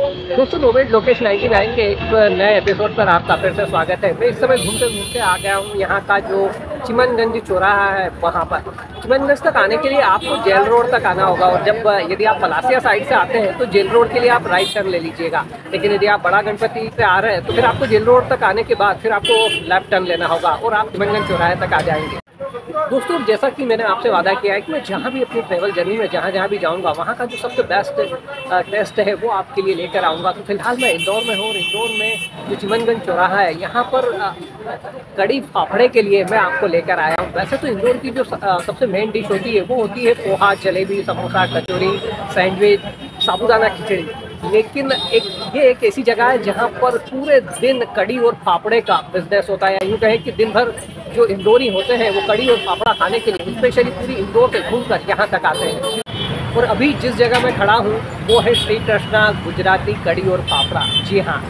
दोस्तों, नोवेड लोकेश 99 के एक नए एपिसोड पर आपका फिर से स्वागत है। मैं इस समय घूमते घूमते आ गया हूँ यहाँ का जो चिमनगंज चौराहा है वहाँ पर। चिमनगंज तक आने के लिए आपको जेल रोड तक आना होगा, और जब यदि आप पलासिया साइड से आते हैं तो जेल रोड के लिए आप राइट टर्न ले लीजिएगा। लेकिन यदि आप बड़ा गणपति पे आ रहे हैं तो फिर आपको जेल रोड तक आने के बाद फिर आपको लेफ्ट टर्न लेना होगा और आप चिमनगंज चौराहे तक आ जाएंगे। दोस्तों, जैसा कि मैंने आपसे वादा किया है कि मैं जहाँ भी अपनी ट्रैवल जर्नी में जहाँ भी जाऊँगा वहाँ का जो सबसे बेस्ट टेस्ट है वो आपके लिए लेकर आऊँगा। तो फिलहाल मैं इंदौर में हूँ और इंदौर में जो चिमनगंज चौराहा है यहाँ पर कड़ी फाफड़े के लिए मैं आपको लेकर आया हूँ। वैसे तो इंदौर की जो सबसे मेन डिश होती है वो होती है पोहा, जलेबी, समोसा, कचौरी, सैंडविच, साबूदाना खिचड़ी। लेकिन ये एक ऐसी जगह है जहाँ पर पूरे दिन कड़ी और फाफड़े का बिजनेस होता है। यूँ कहें कि दिन भर जो इंदौरी होते हैं वो कड़ी और फाफड़ा खाने के लिए स्पेशली पूरी इंदौर से घूमकर यहाँ तक आते हैं। और अभी जिस जगह मैं खड़ा हूँ वो है श्री कृष्णा गुजराती कड़ी और फाफड़ा। जी हाँ,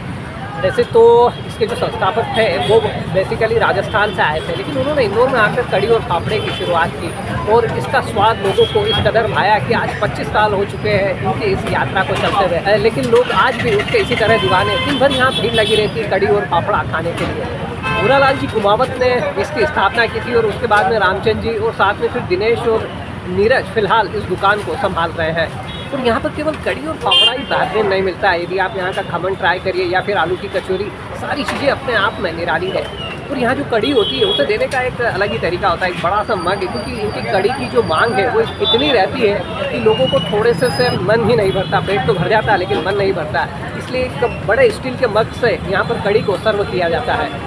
वैसे तो इसके जो संस्थापक थे वो बेसिकली राजस्थान से आए थे, लेकिन उन्होंने इंदौर में आकर कड़ी और फाफड़े की शुरुआत की और इसका स्वाद लोगों को इस कदर भाया कि आज 25 साल हो चुके हैं उनकी इस यात्रा को चलते हुए, लेकिन लोग आज भी उसके इसी तरह दीवाने। दिन भर यहाँ भीड़ लगी रहती है कड़ी और फाफड़ा खाने के लिए। भूरालाल जी कुमावत ने इसकी स्थापना की थी और उसके बाद में रामचंद्र जी और साथ में फिर दिनेश और नीरज फिलहाल इस दुकान को संभाल रहे हैं। और यहाँ पर केवल कड़ी और फाफड़ा ही बेहतरीन नहीं मिलता है। यदि आप यहाँ का खमन ट्राई करिए या फिर आलू की कचौरी, सारी चीज़ें अपने आप में निराली है। और यहाँ जो कड़ी होती है उसे देने का एक अलग ही तरीका होता है, एक बड़ा सा मग है, क्योंकि इनकी कड़ी की जो मांग है वो इतनी रहती है कि लोगों को थोड़े से मन ही नहीं भरता। पेट तो भर जाता है लेकिन मन नहीं भरता, इसलिए एक बड़े स्टील के मग से यहाँ पर कड़ी को सर्व किया जाता है।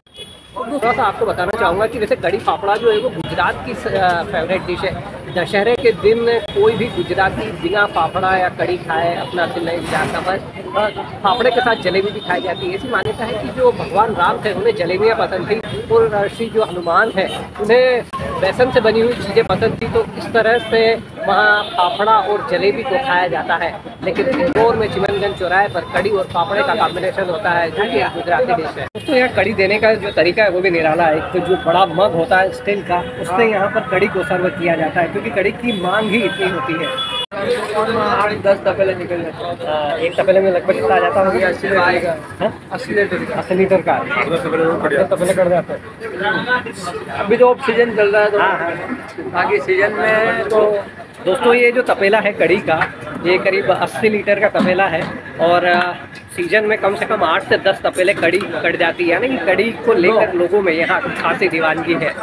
थोड़ा सा आपको बताना चाहूँगा कि वैसे कड़ी फाफड़ा जो है वो गुजरात की फेवरेट डिश है। दशहरे के दिन कोई भी गुजराती बिना फाफड़ा या कड़ी खाए अपना दिल नहीं गुजारता। बस फाफड़े के साथ जलेबी भी खाई जाती है। ऐसी मान्यता है कि जो भगवान राम थे उन्हें जलेबियाँ पसंद थी और श्री जो हनुमान है उन्हें बेसन से बनी हुई चीज़ें पसंद थी, तो इस तरह से वहाँ फाफड़ा और जलेबी को खाया जाता है। लेकिन इंदौर में चिमनगंज चौराहे पर कड़ी और फाफड़े का कॉम्बिनेशन होता है जो कि गुजराती डिश है। तो यहाँ कड़ी देने का जो तरीका है वो भी निराला है। एक तो जो बड़ा मग होता है स्टील का, उससे यहाँ पर कड़ी को सर्व किया जाता है क्योंकि कड़ी की मांग ही इतनी होती है। 8-10 तपेले निकल जाते हैं। एक तपेले में लगभग कितना आ जाता होगा? 80 लीटर का 10 तपेले कर जाते हैं। अभी तो सीजन चल रहा है तो बाकी सीजन में तो दोस्तों ये जो तपेला है कड़ी का, ये करीब 80 लीटर का तपेला है और सीजन में कम से कम 8 से 10 तपेले कड़ी कट जाती है। यानी कि कड़ी को लेकर लोगों में यहाँ खासी दीवानगी है।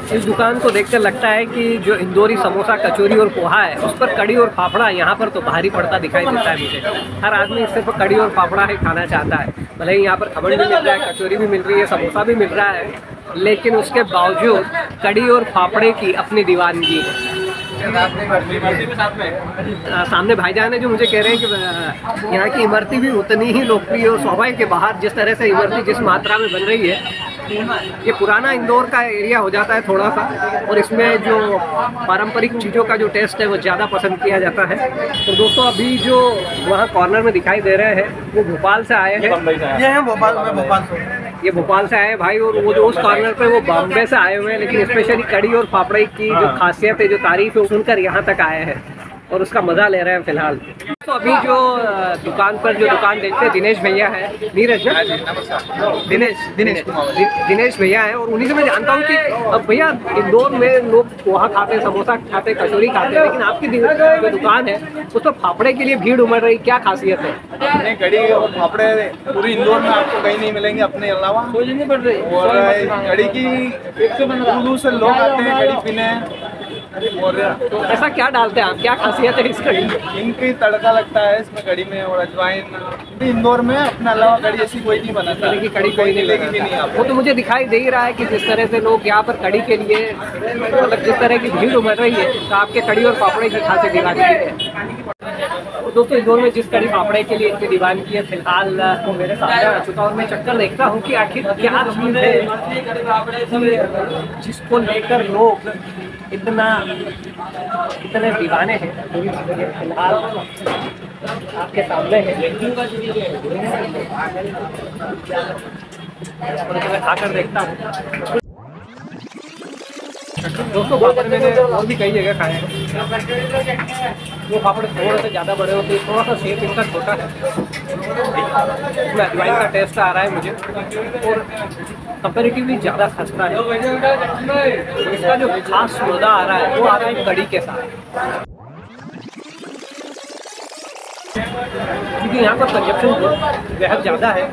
इस दुकान को देखकर लगता है कि जो इंदौरी समोसा, कचौरी और पोहा है उस पर कड़ी और फाफड़ा यहाँ पर तो भारी पड़ता दिखाई देता है मुझे। हर आदमी सिर्फ कड़ी और फाफड़ा ही खाना चाहता है। भले ही यहाँ पर खमन भी मिल रहा है, कचौरी भी मिल रही है, समोसा भी मिल रहा है, लेकिन उसके बावजूद कड़ी और फाफड़े की अपनी दीवानगी है। सामने भाईजान है जो मुझे कह रहे हैं कि यहाँ की इमरती भी उतनी ही लोकप्रिय और स्वाभाविक के बाहर जिस तरह से इमरती जिस मात्रा में बन रही है, ये पुराना इंदौर का एरिया हो जाता है थोड़ा सा, और इसमें जो पारंपरिक चीज़ों का जो टेस्ट है वो ज़्यादा पसंद किया जाता है। तो दोस्तों अभी जो वहाँ कॉर्नर में दिखाई दे रहे हैं वो भोपाल से आए हैं। ये है भोपाल से, ये भोपाल से आए हैं भाई, और वो जो उस कॉर्नर पे वो बॉम्बे से आए हुए हैं, लेकिन स्पेशली कड़ी और फाफड़े की जो खासियत है, जो तारीफ है, सुनकर यहाँ तक आए हैं और उसका मज़ा ले रहे हैं फिलहाल। तो अभी जो दुकान पर जो दुकान देखते हैं दिनेश भैया है, नीरज ना, दिनेश भैया है, और उन्हीं से मैं जानता हूँ कि अब भैया इंदौर में लोग पोहा खाते, समोसा खाते, कचौरी खाते, लेकिन आपकी जो दुकान है उस पर फाफड़े के लिए भीड़ उमड़ रही, क्या खासियत है? अपने कड़ी और फाफड़े पूरी इंदौर में आपको कहीं नहीं मिलेंगे अपने अलावा। और कड़ी की दूर से लोग आते हैं कड़ी पीने, और तो ऐसा क्या डालते हैं आप, क्या खासियत है इस कड़ी में? इनकी तड़का लगता है इसमें कड़ी में, और अजवाइन। इंदौर में अपने अलावा कड़ी ऐसी कोई नहीं बनाता, की कड़ी कोई नहीं मिलेगी भी नहीं लगाता। आपको। वो तो मुझे दिखाई दे ही रहा है कि जिस तरह से लोग यहाँ पर कड़ी के लिए मतलब जिस तरह की भीड़ उमड़ रही है, तो आपके कड़ी और पापड़े की खासी दीवानगी है। तो दोस्तों इंदौर में जिस कड़ी पापड़े के लिए इतनी दीवानगी है, फिलहाल वो मेरे सामने आ चुका और मैं चक्कर देखता हूँ कि आखिर क्या चीज़ है जिसको लेकर लोग इतने दीवाने हैं। फिलहाल आपके सामने है और मैं खाकर देखता हूँ। दोस्तों पापड़ मैंने और भी कई जगह खाए हैं, वो पापड़ थोड़े से ज़्यादा बड़े होते हैं, थोड़ा सा शेप इनका छोटा है। इसमें अजवाइन का टेस्ट आ रहा है मुझे और कंपेरेटिवली ज़्यादा खस्ता है। इसका जो खास मज़ा आ रहा है वो आ रहा है कड़ी के साथ, क्योंकि यहाँ पर कंजप्शन बेहद ज़्यादा है,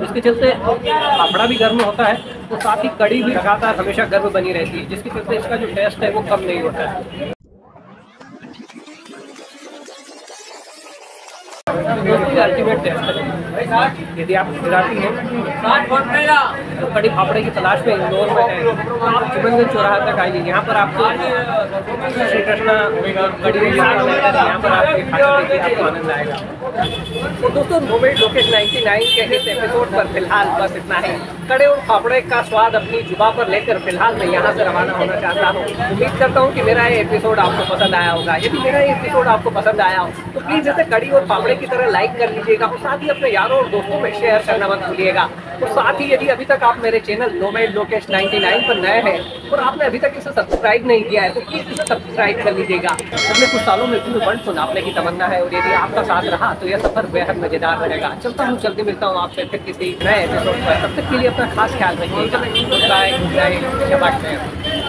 इसके चलते पापड़ा भी गर्म होता है तो साथ ही कड़ी भी लगातार हमेशा गर्म बनी रहती है, जिसके चलते इसका जो टेस्ट है वो कम नहीं होता है। अल्टीमेट टेस्ट है। यदि आप गुजराती हैं तो कड़ी फाफड़े की तलाश में इंदौर में है तो आप चिमनगंज चौराहा तक आइए। यहाँ पर आपको श्री कृष्णा कड़ी यहाँ पर आपको आनंद आएगा। तो दोस्तों नोमेड लोकेश 99 के इस एपिसोड पर फिलहाल बस इतना ही। कड़े और फाफड़े का स्वाद अपनी जुबां पर लेकर फिलहाल मैं यहाँ से रवाना होना चाहता हूँ। उम्मीद करता हूँ कि मेरा ये एपिसोड आपको पसंद आया होगा। यदि मेरा ये एपिसोड आपको पसंद आया हो तो प्लीज़ इसे कड़ी और फाफड़े की तरह लाइक कर लीजिएगा और साथ ही अपने यारों और दोस्तों में शेयर करना मत भूलिएगा। और साथ ही यदि अभी तक आप मेरे चैनल नोमेड लोकेश 99 पर नए हैं और आपने अभी तक इसे सब्सक्राइब नहीं किया है तो प्लीज़ इसे सब्सक्राइब कर लीजिएगा। अगले कुछ सालों में पूरे वर्ल्ड को नापने की तमन्ना है और यदि आपका साथ रहा तो यह सफर बेहद मजेदार रहेगा। चलता हूँ, जल्दी मिलता हूँ आपसे फिर किसी नए एपिसोड पर। तब तक के लिए अपना खास ख्याल रखिएगा। बाय, गुड नाइट, शबाश खैर।